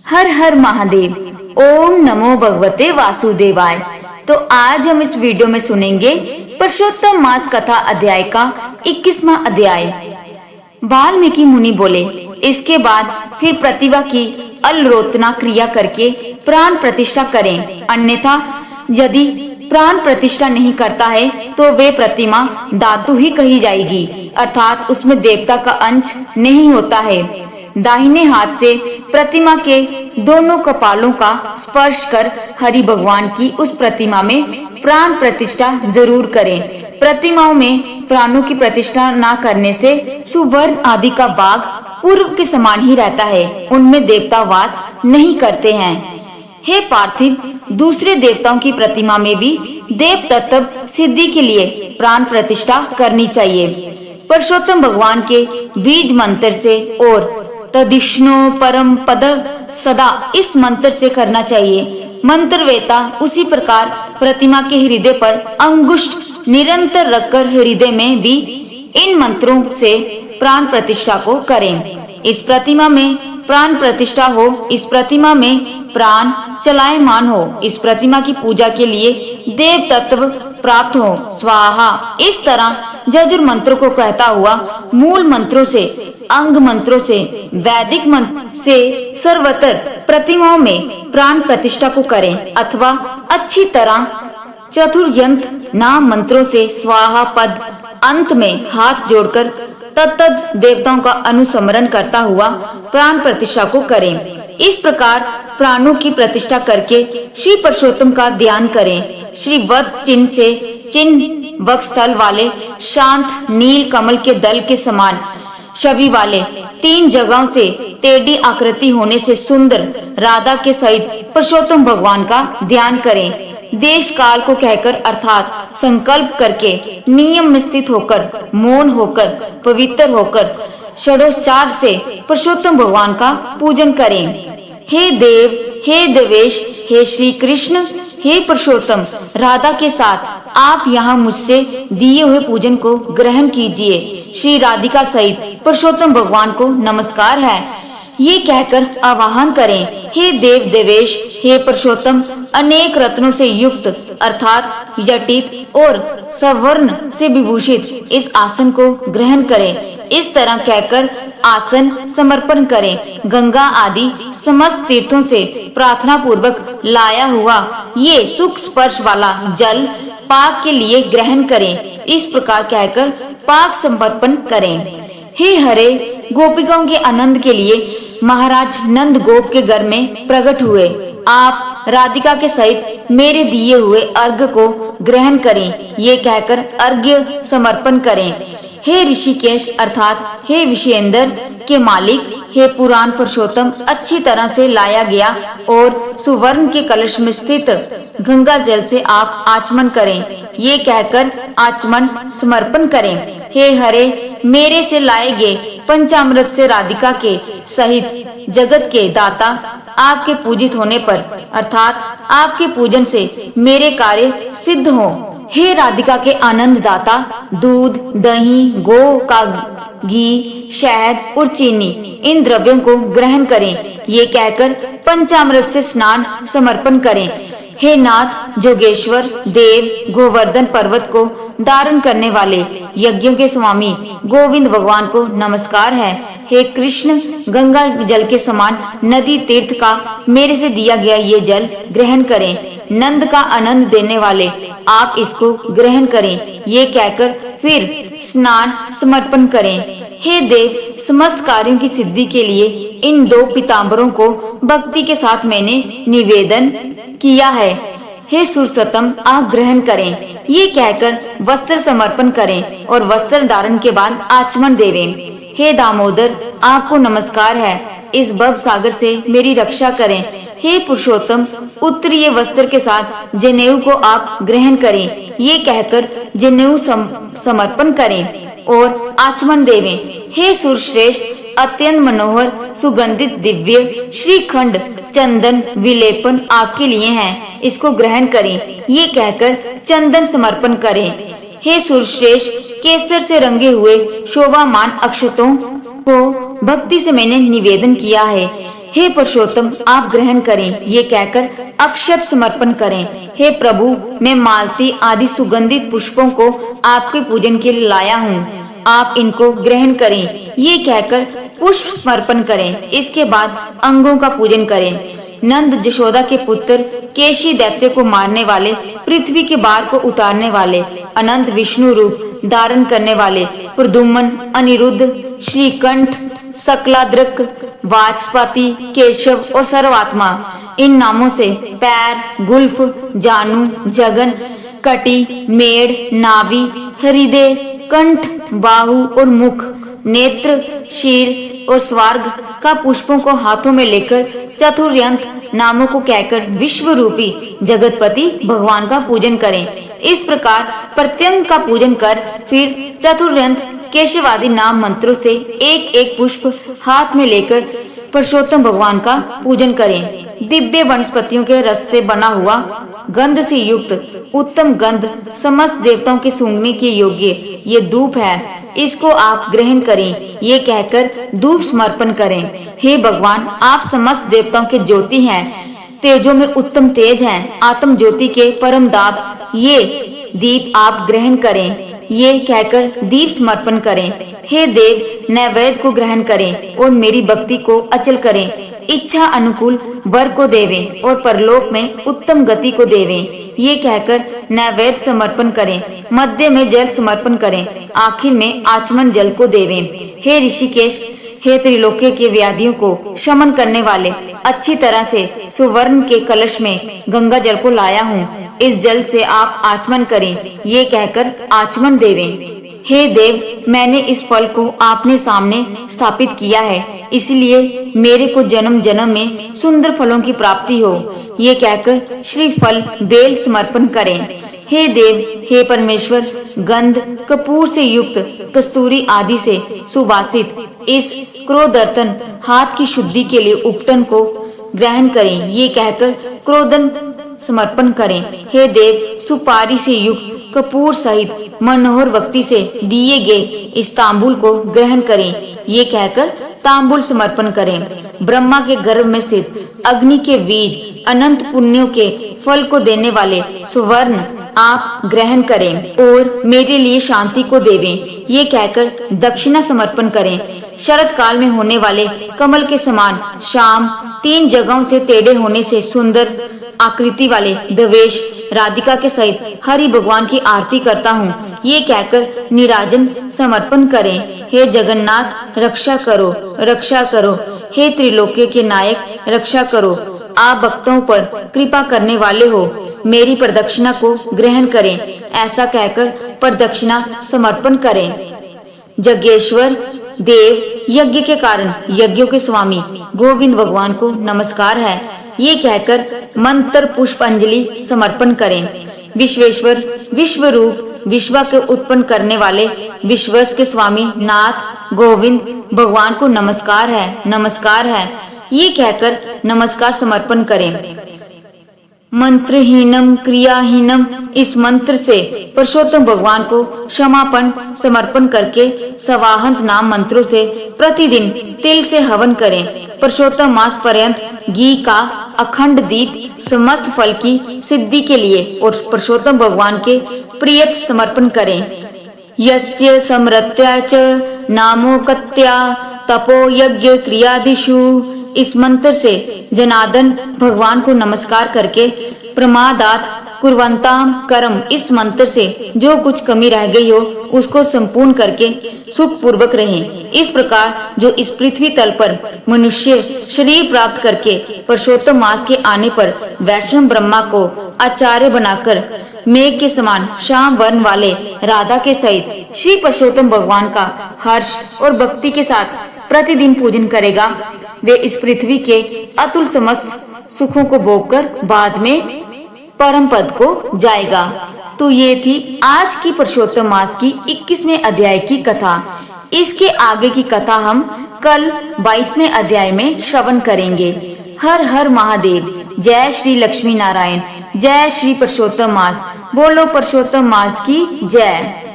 हर हर महादेव। ओम नमो भगवते वासुदेवाय। तो आज हम इस वीडियो में सुनेंगे पुरुषोत्तम मास कथा अध्याय का 21वां अध्याय। वाल्मीकि मुनि बोले, इसके बाद फिर प्रतिभा की अल्रोतना क्रिया करके प्राण प्रतिष्ठा करें, अन्यथा यदि प्राण प्रतिष्ठा नहीं करता है तो वे प्रतिमा धातु ही कही जाएगी, अर्थात उसमें देवता का अंश नहीं होता है। दाहिने हाथ से प्रतिमा के दोनों कपालों का स्पर्श कर हरि भगवान की उस प्रतिमा में प्राण प्रतिष्ठा जरूर करें। प्रतिमाओं में प्राणों की प्रतिष्ठा न करने से सुवर्ण आदि का भाग पूर्व के समान ही रहता है, उनमें देवता वास नहीं करते हैं। हे पार्थिव, दूसरे देवताओं की प्रतिमा में भी देव तत्व सिद्धि के लिए प्राण प्रतिष्ठा करनी चाहिए। पुरुषोत्तम भगवान के बीज मंत्र से और तदिष्णु परम पद सदा इस मंत्र से करना चाहिए। मंत्र वेता उसी प्रकार प्रतिमा के हृदय पर अंगुष्ठ निरंतर रखकर हृदय में भी इन मंत्रों से प्राण प्रतिष्ठा को करें। इस प्रतिमा में प्राण प्रतिष्ठा हो, इस प्रतिमा में प्राण चलायमान हो, इस प्रतिमा की पूजा के लिए देव तत्व प्राप्त हो। स्वाहा। इस तरह जजुर मंत्रों को कहता हुआ मूल मंत्रों से, अंग मंत्रों से, वैदिक मंत्र से सर्वत्र प्रतिमाओं में प्राण प्रतिष्ठा को करें, अथवा अच्छी तरह चतुर्यंत नाम मंत्रों से स्वाहा पद अंत में हाथ जोड़कर तत्त देवताओं का अनुस्मरण करता हुआ प्राण प्रतिष्ठा को करें। इस प्रकार प्राणों की प्रतिष्ठा करके श्री पुरुषोत्तम का ध्यान करें। श्री वत्स चिन्ह से चिन्ह वक्षस्थल वाले शांत नील कमल के दल के समान छवि वाले 3 जगहों से टेढ़ी आकृति होने से सुंदर राधा के सहित पुरुषोत्तम भगवान का ध्यान करें। देश काल को कहकर अर्थात संकल्प करके नियम में स्थित होकर, मौन होकर, पवित्र होकर षडोच्चार से पुरुषोत्तम भगवान का पूजन करें। हे देव, हे देवेश, हे श्री कृष्ण, हे पुरुषोत्तम, राधा के साथ आप यहाँ मुझसे दिए हुए पूजन को ग्रहण कीजिए। श्री राधिका सहित पुरुषोत्तम भगवान को नमस्कार है, ये कहकर आवाहन करें। हे देव देवेश, हे पुरुषोत्तम, अनेक रत्नों से युक्त अर्थात जटित और सवर्ण से विभूषित इस आसन को ग्रहण करें। इस तरह कहकर आसन समर्पण करें। गंगा आदि समस्त तीर्थों से प्रार्थना पूर्वक लाया हुआ ये सुख स्पर्श वाला जल पाक के लिए ग्रहण करें। इस प्रकार कहकर पाक समर्पण करें। हे हरे, गोपिकाओं के आनंद के लिए महाराज नंद गोप के घर में प्रकट हुए। आप राधिका के सहित मेरे दिए हुए अर्घ्य को ग्रहण करें, ये कहकर अर्घ्य समर्पण करें। हे ऋषिकेश अर्थात हे विषयेंद्र के मालिक, हे पुराण पुरुषोत्तम, अच्छी तरह से लाया गया और सुवर्ण के कलश में स्थित गंगा जल से आप आचमन करें, ये कहकर आचमन समर्पण करें। हे हरे, मेरे से लाए गए पंचामृत से राधिका के सहित जगत के दाता आपके पूजित होने पर अर्थात आपके पूजन से मेरे कार्य सिद्ध हो। हे राधिका के आनंद दाता, दूध, दही, गो का घी, शहद और चीनी इन द्रव्यों को ग्रहण करें, ये कहकर पंचामृत से स्नान समर्पण करें। हे नाथ जोगेश्वर देव, गोवर्धन पर्वत को धारण करने वाले यज्ञों के स्वामी गोविंद भगवान को नमस्कार है। हे कृष्ण, गंगा जल के समान नदी तीर्थ का मेरे से दिया गया ये जल ग्रहण करें। नंद का आनंद देने वाले आप इसको ग्रहण करें, ये कहकर फिर स्नान समर्पण करें। हे देव, समस्त कार्यों की सिद्धि के लिए इन 2 पीतांबरों को भक्ति के साथ मैंने निवेदन किया है। हे सुरसतम, आप ग्रहण करें, ये कहकर वस्त्र समर्पण करें और वस्त्र धारण के बाद आचमन देवें। हे दामोदर, आपको नमस्कार है, इस भव सागर से मेरी रक्षा करें। हे पुरुषोत्तम, उत्तरीय वस्त्र के साथ जनेऊ को आप ग्रहण करें, ये कहकर जनेऊ समर्पण करें और आचमन देवें। हे सुरश्रेष्ठ, अत्यंत मनोहर सुगंधित दिव्य श्रीखंड चंदन विलेपन आपके लिए हैं, इसको ग्रहण करें, ये कहकर चंदन समर्पण करें। हे सुरश्रेष्ठ, केसर से रंगे हुए शोभामान अक्षतों को भक्ति से मैंने निवेदन किया है, हे पुरुषोत्तम आप ग्रहण करें, ये कहकर अक्षत समर्पण करें। हे प्रभु मैं मालती आदि सुगंधित पुष्पों को आपके पूजन के लिए लाया हूँ, आप इनको ग्रहण करें, ये कहकर पुष्प समर्पण करें। इसके बाद अंगों का पूजन करें। नंद जशोदा के पुत्र, केशी दैत्य को मारने वाले, पृथ्वी के भार को उतारने वाले, अनंत विष्णु रूप धारण करने वाले, प्रद्युम्न, अनिरुद्ध, श्रीकंठ, सकलाद्रक, वाजपति, केशव और सर्वात्मा, इन नामों से पैर, गुल्फ, जानु, जगन, कटी, मेड़, नाभि, हृदय, कंठ, बाहु और मुख, नेत्र, शीर और स्वार्ग का पुष्पों को हाथों में लेकर चतुर्यंत नामों को कहकर विश्व रूपी जगतपति भगवान का पूजन करें। इस प्रकार प्रत्यंग का पूजन कर फिर चतुर्यंत केशवादि नाम मंत्रों से एक एक पुष्प हाथ में लेकर पुरुषोत्तम भगवान का पूजन करें। दिव्य वनस्पतियों के रस से बना हुआ गंध से युक्त उत्तम गंध समस्त देवताओं के सूंघने के योग्य ये धूप है, इसको आप ग्रहण करें, ये कहकर धूप समर्पण करें। हे भगवान आप समस्त देवताओं के ज्योति हैं, तेजों में उत्तम तेज हैं, आत्म ज्योति के परम दाप, ये दीप आप ग्रहण करें, ये कहकर दीप समर्पण करें। हे देव नैवेद्य को ग्रहण करें और मेरी भक्ति को अचल करें, इच्छा अनुकूल वर को देवें और परलोक में उत्तम गति को देवें, ये कहकर नैवेद्य समर्पण करें। मध्य में जल समर्पण करें, आखिर में आचमन जल को देवें। हे ऋषिकेश हे त्रिलोक्य के व्याधियों को शमन करने वाले, अच्छी तरह से सुवर्ण के कलश में गंगा जल को लाया हूँ, इस जल से आप आचमन करें, ये कहकर आचमन देवें। हे देव मैंने इस फल को आपने सामने स्थापित किया है, इसलिए मेरे को जन्म जन्म में सुंदर फलों की प्राप्ति हो, ये कहकर श्रीफल बेल समर्पण करें। हे देव हे परमेश्वर गंध कपूर से युक्त कस्तूरी आदि से सुवासित इस क्रोधर्तन हाथ की शुद्धि के लिए उपटन को ग्रहण करें, ये कहकर क्रोधन समर्पण करें। हे देव सुपारी से युक्त कपूर सहित मनोहर वक्ति से दिए गए इस तांबुल को ग्रहण करें, ये कहकर तांबुल समर्पण करें। ब्रह्मा के गर्भ में स्थित अग्नि के बीज अनंत पुण्यों के फल को देने वाले सुवर्ण आप ग्रहण करें और मेरे लिए शांति को देवें, ये कहकर दक्षिणा समर्पण करें। शरद काल में होने वाले कमल के समान शाम 3 जगहों से टेढ़े होने से सुंदर आकृति वाले दवेश राधिका के सहित हरि भगवान की आरती करता हूँ, ये कहकर निराजन समर्पण करें। हे जगन्नाथ रक्षा करो रक्षा करो, हे त्रिलोक्य के नायक रक्षा करो, आप भक्तों पर कृपा करने वाले हो, मेरी प्रदक्षिणा को ग्रहण करें, ऐसा कहकर प्रदक्षिणा समर्पण करें। जगेश्वर देव यज्ञ के कारण यज्ञों के स्वामी गोविंद भगवान को नमस्कार है, ये कहकर मंत्र पुष्पांजलि समर्पण करें। विश्वेश्वर विश्व रूप विश्व के उत्पन्न करने वाले विश्वस के स्वामी नाथ गोविंद भगवान को नमस्कार है, ये कहकर नमस्कार समर्पण करें। मंत्रहीनम क्रियाहीनम इस मंत्र से पुरुषोत्तम भगवान को क्षमापण समर्पण करके सवाहंत नाम मंत्रों से प्रतिदिन तिल से हवन करें। पुरुषोत्तम मास पर्यंत घी का अखंड दीप समस्त फल की सिद्धि के लिए और पुरुषोत्तम भगवान के प्रियत समर्पण करें। यस्य समृत्या च नामोकत्या तपो यज्ञ क्रियादिषु इस मंत्र से जनार्दन भगवान को नमस्कार करके प्रमादात कुर्वन्ताम कर्म इस मंत्र से जो कुछ कमी रह गई हो उसको संपूर्ण करके सुख पूर्वक रहें। इस प्रकार जो इस पृथ्वी तल पर मनुष्य शरीर प्राप्त करके पुरुषोत्तम मास के आने पर वैष्णव ब्रह्मा को आचार्य बनाकर मेघ के समान श्याम वर्ण वाले राधा के सहित श्री पुरुषोत्तम भगवान का हर्ष और भक्ति के साथ प्रतिदिन पूजन करेगा, वे इस पृथ्वी के अतुल समस्त सुखों को भोगकर बाद में परम पद को जाएगा। तो ये थी आज की पुरुषोत्तम मास की 21वें अध्याय की कथा। इसके आगे की कथा हम कल 22वें अध्याय में श्रवण करेंगे। हर हर महादेव, जय श्री लक्ष्मी नारायण, जय श्री पुरुषोत्तम मास, बोलो पुरुषोत्तम मास की जय।